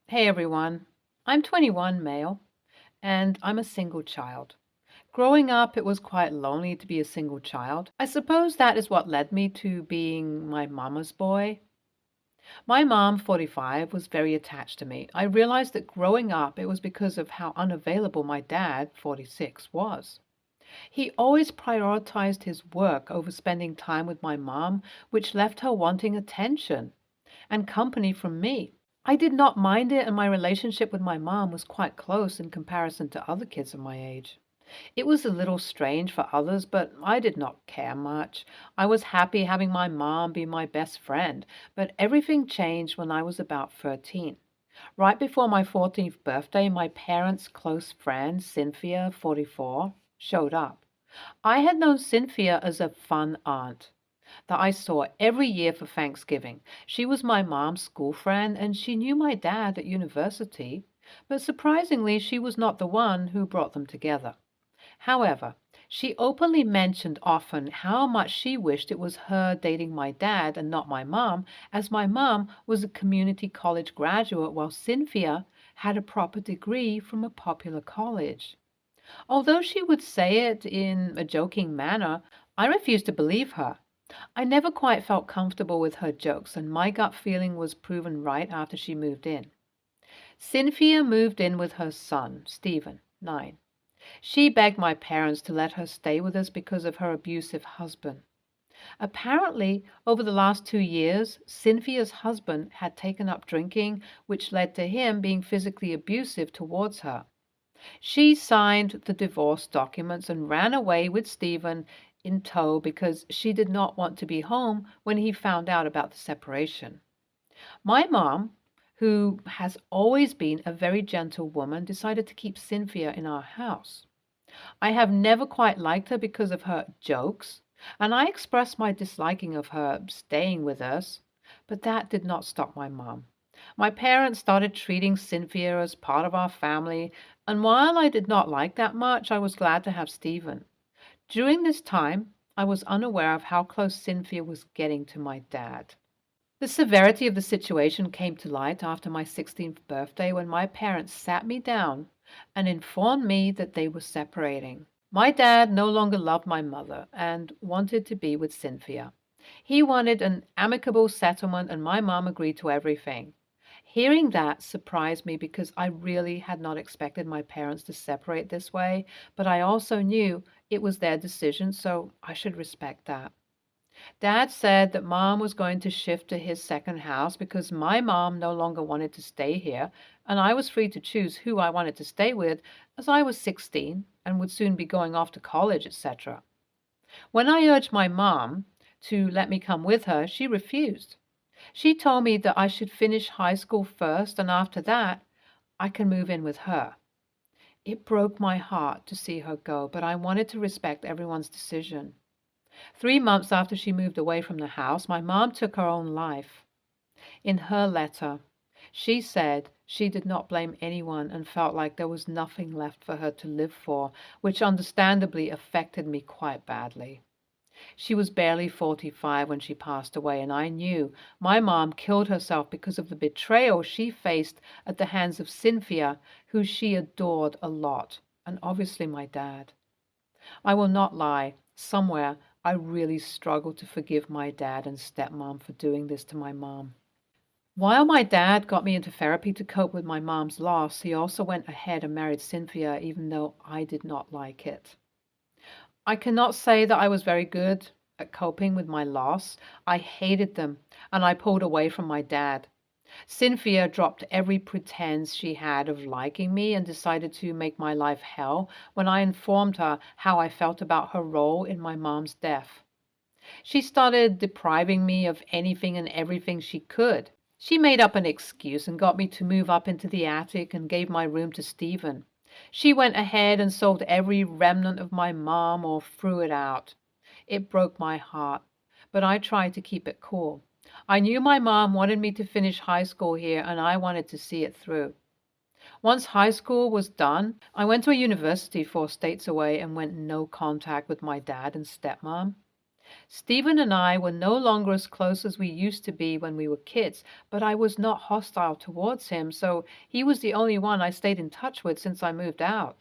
Hey everyone, I'm 21 male and I'm a single child. Growing up, it was quite lonely to be a single child. I suppose that is what led me to being my mama's boy. My mom, 45, was very attached to me. I realized that growing up, it was because of how unavailable my dad, 46, was. He always prioritized his work over spending time with my mom, which left her wanting attention and company from me. I did not mind it, and my relationship with my mom was quite close in comparison to other kids of my age. It was a little strange for others, but I did not care much. I was happy having my mom be my best friend, but everything changed when I was about 13. Right before my 14th birthday, my parents' close friend, Cynthia, 44, showed up. I had known Cynthia as a fun aunt that I saw every year for Thanksgiving. She was my mom's school friend, and she knew my dad at university, but surprisingly, she was not the one who brought them together. However, she openly mentioned often how much she wished it was her dating my dad and not my mom, as my mom was a community college graduate while Cynthia had a proper degree from a popular college. Although she would say it in a joking manner, I refused to believe her. I never quite felt comfortable with her jokes, and my gut feeling was proven right after she moved in. Cynthia moved in with her son, Stephen, 9. She begged my parents to let her stay with us because of her abusive husband. Apparently, over the last 2 years, Cynthia's husband had taken up drinking, which led to him being physically abusive towards her. She signed the divorce documents and ran away with Stephen in tow because she did not want to be home when he found out about the separation. My mom, who has always been a very gentle woman, decided to keep Cynthia in our house. I have never quite liked her because of her jokes, and I expressed my disliking of her staying with us, but that did not stop my mom. My parents started treating Cynthia as part of our family, and while I did not like that much, I was glad to have Stephen. During this time, I was unaware of how close Cynthia was getting to my dad. The severity of the situation came to light after my 16th birthday when my parents sat me down and informed me that they were separating. My dad no longer loved my mother and wanted to be with Cynthia. He wanted an amicable settlement, and my mom agreed to everything. Hearing that surprised me because I really had not expected my parents to separate this way, but I also knew it was their decision, so I should respect that. Dad said that mom was going to shift to his second house because my mom no longer wanted to stay here, and I was free to choose who I wanted to stay with as I was 16 and would soon be going off to college, etc. When I urged my mom to let me come with her, she refused. She told me that I should finish high school first, and after that, I can move in with her. It broke my heart to see her go, but I wanted to respect everyone's decision. 3 months after she moved away from the house, my mom took her own life. In her letter, she said she did not blame anyone and felt like there was nothing left for her to live for, which understandably affected me quite badly. She was barely 45 when she passed away, and I knew my mom killed herself because of the betrayal she faced at the hands of Cynthia, who she adored a lot, and obviously my dad. I will not lie, somewhere I really struggled to forgive my dad and stepmom for doing this to my mom. While my dad got me into therapy to cope with my mom's loss, he also went ahead and married Cynthia, even though I did not like it. I cannot say that I was very good at coping with my loss. I hated them, and I pulled away from my dad. Cynthia dropped every pretense she had of liking me and decided to make my life hell when I informed her how I felt about her role in my mom's death. She started depriving me of anything and everything she could. She made up an excuse and got me to move up into the attic and gave my room to Stephen. She went ahead and sold every remnant of my mom or threw it out. It broke my heart, but I tried to keep it cool. I knew my mom wanted me to finish high school here, and I wanted to see it through. Once high school was done, I went to a university 4 states away and went no contact with my dad and stepmom. Stephen and I were no longer as close as we used to be when we were kids, but I was not hostile towards him, so he was the only one I stayed in touch with since I moved out.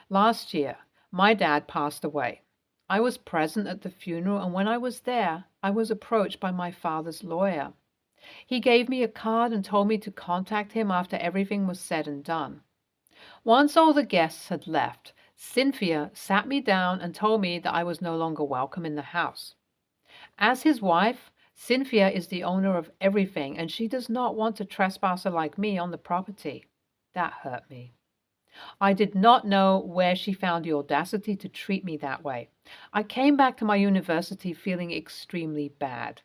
Last year, my dad passed away. I was present at the funeral, and when I was there, I was approached by my father's lawyer. He gave me a card and told me to contact him after everything was said and done. Once all the guests had left, Cynthia sat me down and told me that I was no longer welcome in the house. As his wife, Cynthia is the owner of everything, and she does not want a trespasser like me on the property. That hurt me. I did not know where she found the audacity to treat me that way. I came back to my university feeling extremely bad.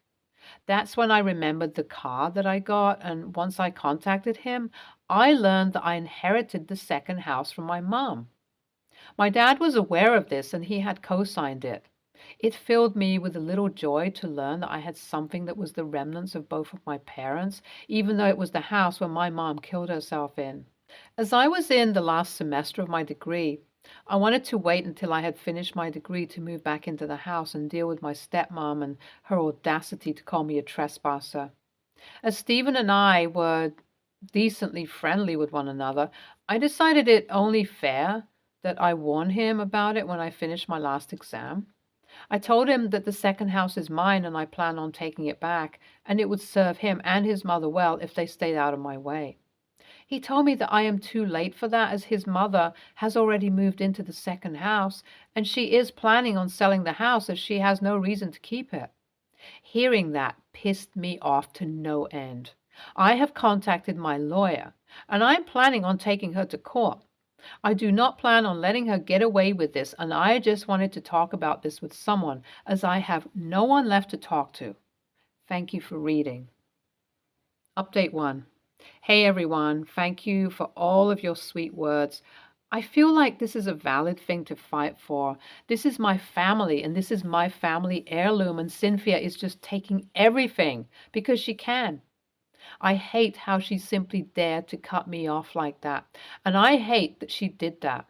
That's when I remembered the card that I got, and once I contacted him, I learned that I inherited the second house from my mom. My dad was aware of this, and he had co-signed it. It filled me with a little joy to learn that I had something that was the remnants of both of my parents, even though it was the house where my mom killed herself in. As I was in the last semester of my degree, I wanted to wait until I had finished my degree to move back into the house and deal with my stepmom and her audacity to call me a trespasser. As Stephen and I were decently friendly with one another, I decided it only fair that I warn him about it when I finished my last exam. I told him that the second house is mine and I plan on taking it back, and it would serve him and his mother well if they stayed out of my way. He told me that I am too late for that, as his mother has already moved into the second house, and she is planning on selling the house as she has no reason to keep it. Hearing that pissed me off to no end. I have contacted my lawyer, and I'm planning on taking her to court. I do not plan on letting her get away with this, and I just wanted to talk about this with someone, as I have no one left to talk to. Thank you for reading. Update 1. Hey everyone, thank you for all of your sweet words. I feel like this is a valid thing to fight for. This is my family, and this is my family heirloom, and Cynthia is just taking everything because she can. I hate how she simply dared to cut me off like that, and I hate that she did that.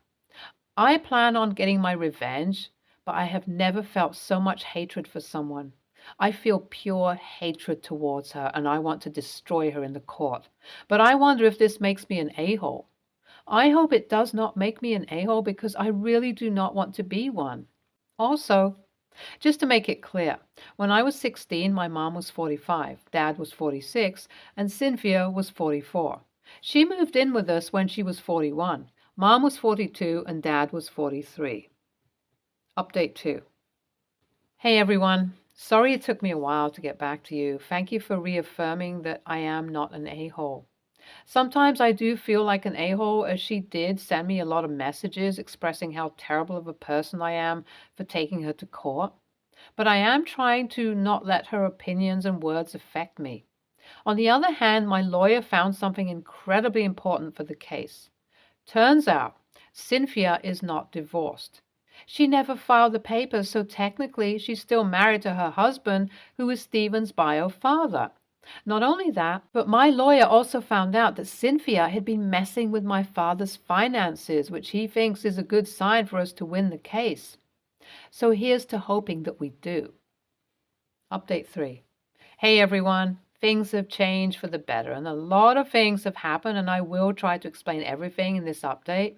I plan on getting my revenge, but I have never felt so much hatred for someone. I feel pure hatred towards her, and I want to destroy her in the court. But I wonder if this makes me an a-hole. I hope it does not make me an a-hole, because I really do not want to be one. Also, just to make it clear, when I was 16, my mom was 45, dad was 46, and Cynthia was 44. She moved in with us when she was 41. Mom was 42 and dad was 43. Update 2. Hey everyone. Sorry it took me a while to get back to you. Thank you for reaffirming that I am not an a-hole. Sometimes I do feel like an a-hole, as she did send me a lot of messages expressing how terrible of a person I am for taking her to court. But I am trying to not let her opinions and words affect me. On the other hand, my lawyer found something incredibly important for the case. Turns out, Cynthia is not divorced. She never filed the papers, so technically she's still married to her husband, who is Stephen's bio father. Not only that, but my lawyer also found out that Cynthia had been messing with my father's finances, which he thinks is a good sign for us to win the case. So here's to hoping that we do. Update 3. Hey everyone, things have changed for the better, and a lot of things have happened, and I will try to explain everything in this update.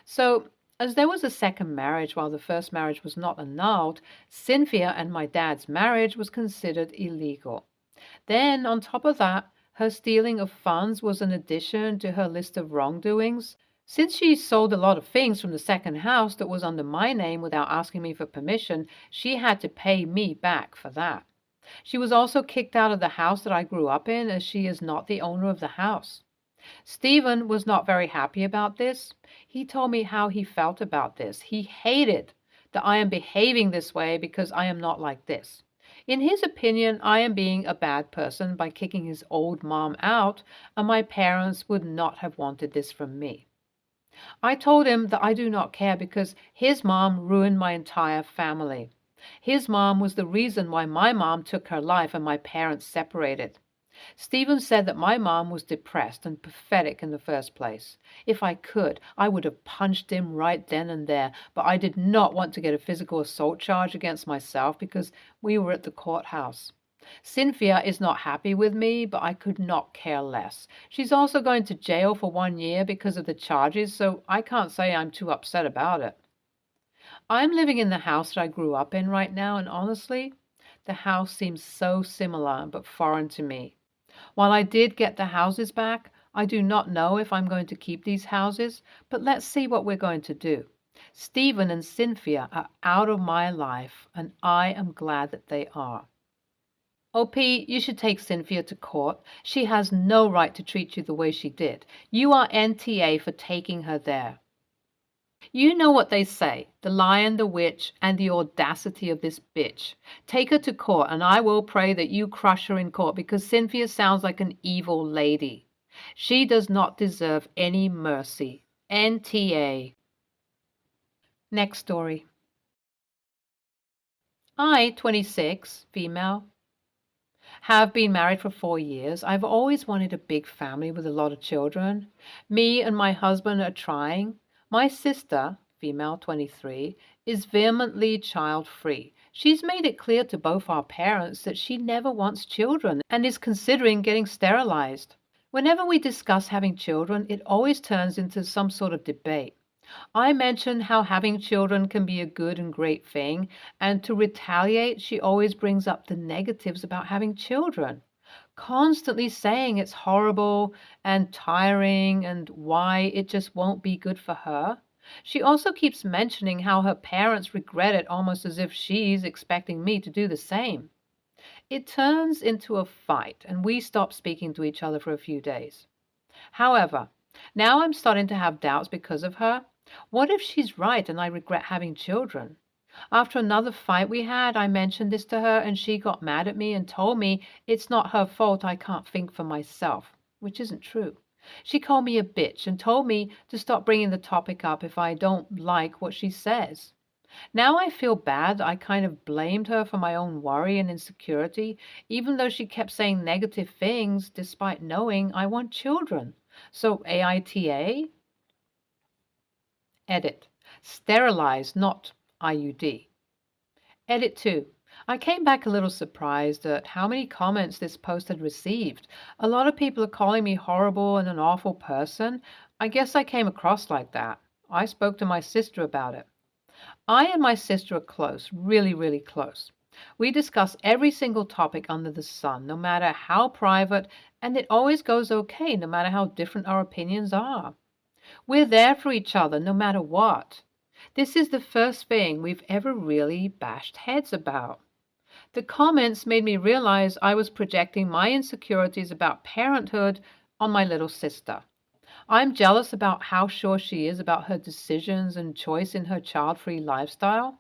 So, as there was a second marriage while the first marriage was not annulled, Cynthia and my dad's marriage was considered illegal. Then, on top of that, her stealing of funds was an addition to her list of wrongdoings. Since she sold a lot of things from the second house that was under my name without asking me for permission, she had to pay me back for that. She was also kicked out of the house that I grew up in, as she is not the owner of the house. Stephen was not very happy about this. He told me how he felt about this. He hated that I am behaving this way because I am not like this. In his opinion, I am being a bad person by kicking his old mom out, and my parents would not have wanted this from me. I told him that I do not care because his mom ruined my entire family. His mom was the reason why my mom took her life and my parents separated. Stephen said that my mom was depressed and pathetic in the first place. If I could, I would have punched him right then and there, but I did not want to get a physical assault charge against myself because we were at the courthouse. Cynthia is not happy with me, but I could not care less. She's also going to jail for 1 year because of the charges, so I can't say I'm too upset about it. I'm living in the house that I grew up in right now, and honestly, the house seems so similar but foreign to me. While I did get the houses back, I do not know if I'm going to keep these houses, but let's see what we're going to do. Stephen and Cynthia are out of my life, and I am glad that they are. Oh, Pete, you should take Cynthia to court. She has no right to treat you the way she did. You are NTA for taking her there. You know what they say, the lion, the witch, and the audacity of this bitch. Take her to court, and I will pray that you crush her in court because Cynthia sounds like an evil lady. She does not deserve any mercy. NTA. Next story. I, 26, female, have been married for 4 years. I've always wanted a big family with a lot of children. Me and my husband are trying. My sister, female 23, is vehemently child-free. She's made it clear to both our parents that she never wants children and is considering getting sterilized. Whenever we discuss having children, it always turns into some sort of debate. I mention how having children can be a good and great thing, and to retaliate, she always brings up the negatives about having children, constantly saying it's horrible and tiring and why it just won't be good for her. She also keeps mentioning how her parents regret it almost as if she's expecting me to do the same. It turns into a fight, and we stop speaking to each other for a few days. However, now I'm starting to have doubts because of her. What if she's right and I regret having children? After another fight we had, I mentioned this to her and she got mad at me and told me it's not her fault I can't think for myself, which isn't true. She called me a bitch and told me to stop bringing the topic up if I don't like what she says. Now I feel bad. I kind of blamed her for my own worry and insecurity, even though she kept saying negative things despite knowing I want children. So AITA? Edit. Sterilize, not IUD. Edit 2. I came back a little surprised at how many comments this post had received. A lot of people are calling me horrible and an awful person. I guess I came across like that. I spoke to my sister about it. I and my sister are close, really, really close. We discuss every single topic under the sun, no matter how private, and it always goes okay, no matter how different our opinions are. We're there for each other, no matter what. This is the first thing we've ever really bashed heads about. The comments made me realize I was projecting my insecurities about parenthood on my little sister. I'm jealous about how sure she is about her decisions and choice in her child-free lifestyle.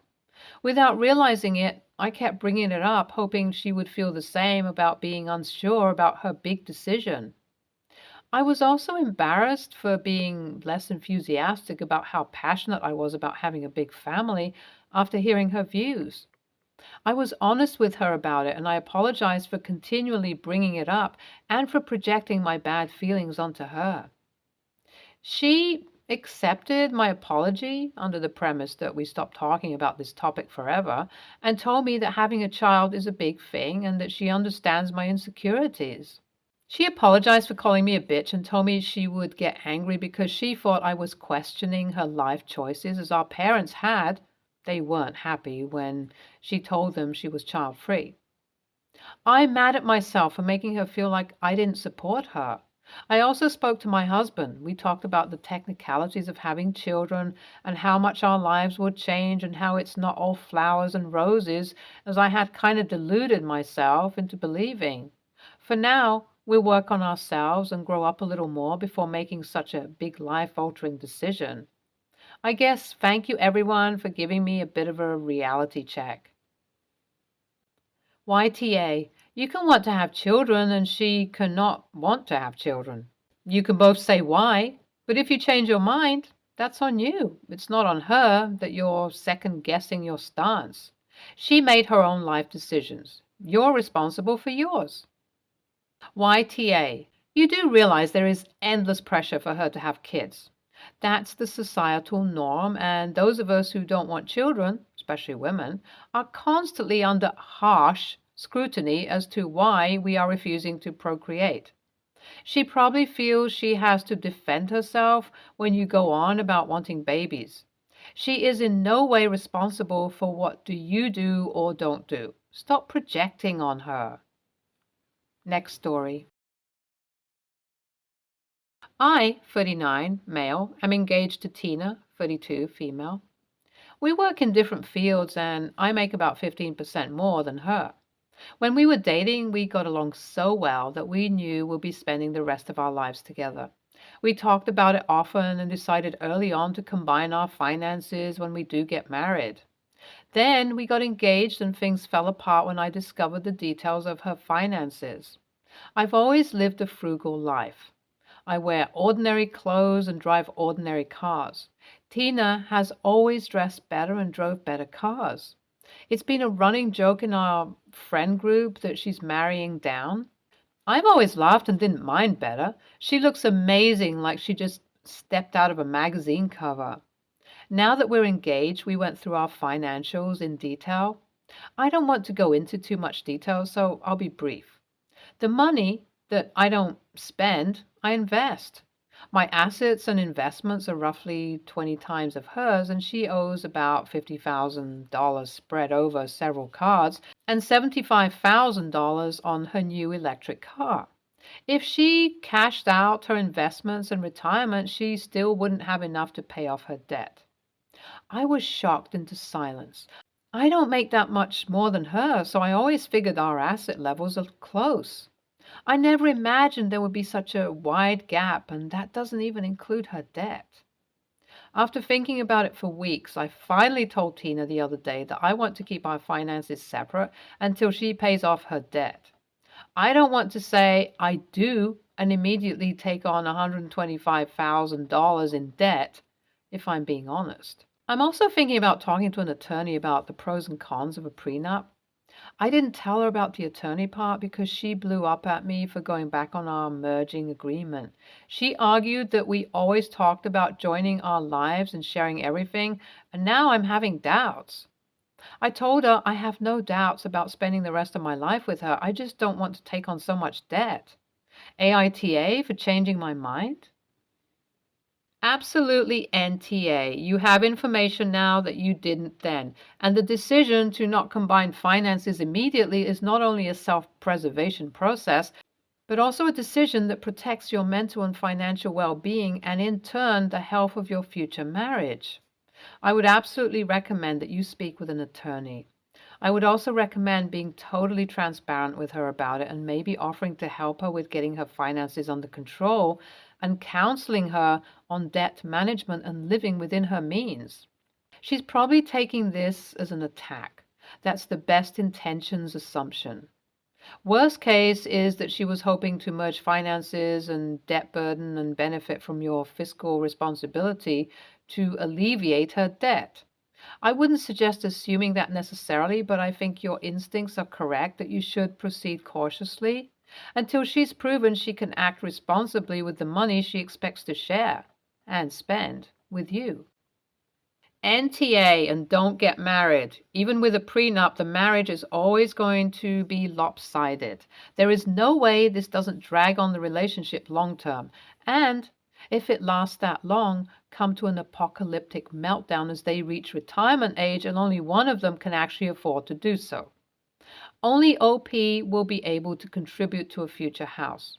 Without realizing it, I kept bringing it up, hoping she would feel the same about being unsure about her big decision. I was also embarrassed for being less enthusiastic about how passionate I was about having a big family after hearing her views. I was honest with her about it, and I apologized for continually bringing it up and for projecting my bad feelings onto her. She accepted my apology under the premise that we stop talking about this topic forever and told me that having a child is a big thing and that she understands my insecurities. She apologized for calling me a bitch and told me she would get angry because she thought I was questioning her life choices as our parents had. They weren't happy when she told them she was child-free. I'm mad at myself for making her feel like I didn't support her. I also spoke to my husband. We talked about the technicalities of having children and how much our lives would change and how it's not all flowers and roses, as I had kind of deluded myself into believing. For now, we'll work on ourselves and grow up a little more before making such a big life-altering decision. I guess thank you everyone for giving me a bit of a reality check. YTA, you can want to have children and she cannot want to have children. You can both say why, but if you change your mind, that's on you. It's not on her that you're second guessing your stance. She made her own life decisions. You're responsible for yours. YTA. You do realize there is endless pressure for her to have kids. That's the societal norm, and those of us who don't want children, especially women, are constantly under harsh scrutiny as to why we are refusing to procreate. She probably feels she has to defend herself when you go on about wanting babies. She is in no way responsible for what do you do or don't do. Stop projecting on her. Next story. I, 39, male, am engaged to Tina, 32, female. We work in different fields and I make about 15% more than her. When we were dating, we got along so well that we knew we'll be spending the rest of our lives together. We talked about it often and decided early on to combine our finances when we do get married. Then we got engaged and things fell apart when I discovered the details of her finances. I've always lived a frugal life. I wear ordinary clothes and drive ordinary cars. Tina has always dressed better and drove better cars. It's been a running joke in our friend group that she's marrying down. I've always laughed and didn't mind better. She looks amazing, like she just stepped out of a magazine cover. Now that we're engaged, we went through our financials in detail. I don't want to go into too much detail, so I'll be brief. The money that I don't spend, I invest. My assets and investments are roughly 20 times of hers, and she owes about $50,000 spread over several cards and $75,000 on her new electric car. If she cashed out her investments and retirement, she still wouldn't have enough to pay off her debt. I was shocked into silence. I don't make that much more than her, so I always figured our asset levels are close. I never imagined there would be such a wide gap, and that doesn't even include her debt. After thinking about it for weeks, I finally told Tina the other day that I want to keep our finances separate until she pays off her debt. I don't want to say I do and immediately take on $125,000 in debt, if I'm being honest. I'm also thinking about talking to an attorney about the pros and cons of a prenup. I didn't tell her about the attorney part because she blew up at me for going back on our merging agreement. She argued that we always talked about joining our lives and sharing everything, and now I'm having doubts. I told her I have no doubts about spending the rest of my life with her. I just don't want to take on so much debt. AITA for changing my mind? Absolutely NTA. You have information now that you didn't then. And the decision to not combine finances immediately is not only a self-preservation process, but also a decision that protects your mental and financial well-being and in turn the health of your future marriage. I would absolutely recommend that you speak with an attorney. I would also recommend being totally transparent with her about it and maybe offering to help her with getting her finances under control and counseling her on debt management and living within her means. She's probably taking this as an attack. That's the best intentions assumption. Worst case is that she was hoping to merge finances and debt burden and benefit from your fiscal responsibility to alleviate her debt. I wouldn't suggest assuming that necessarily, but I think your instincts are correct that you should proceed cautiously until she's proven she can act responsibly with the money she expects to share and spend with you. NTA and don't get married. Even with a prenup, the marriage is always going to be lopsided. There is no way this doesn't drag on the relationship long term. And if it lasts that long, come to an apocalyptic meltdown as they reach retirement age and only one of them can actually afford to do so. Only OP will be able to contribute to a future house.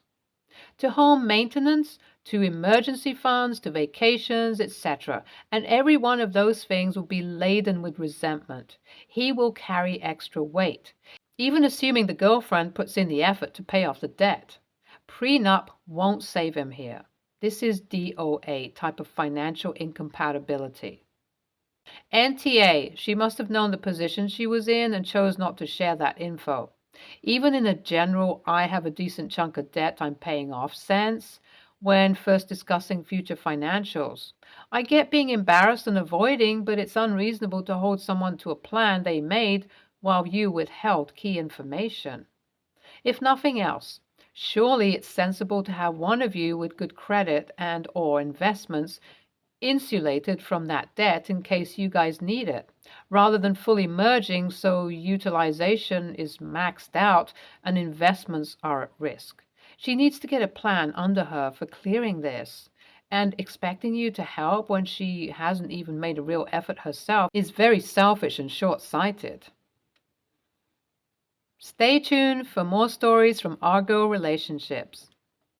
To home maintenance, to emergency funds, to vacations, etc. And every one of those things will be laden with resentment. He will carry extra weight, even assuming the girlfriend puts in the effort to pay off the debt. Prenup won't save him here. This is DOA, type of financial incompatibility. NTA, she must have known the position she was in and chose not to share that info. Even in a general, I have a decent chunk of debt I'm paying off sense, when first discussing future financials. I get being embarrassed and avoiding, but it's unreasonable to hold someone to a plan they made while you withheld key information. If nothing else, Surely it's sensible to have one of you with good credit and or investments insulated from that debt in case you guys need it, rather than fully merging so utilization is maxed out and investments are at risk. She needs to get a plan under her for clearing this. And expecting you to help when she hasn't even made a real effort herself is very selfish and short sighted. Stay tuned for more stories from Argo Relationships.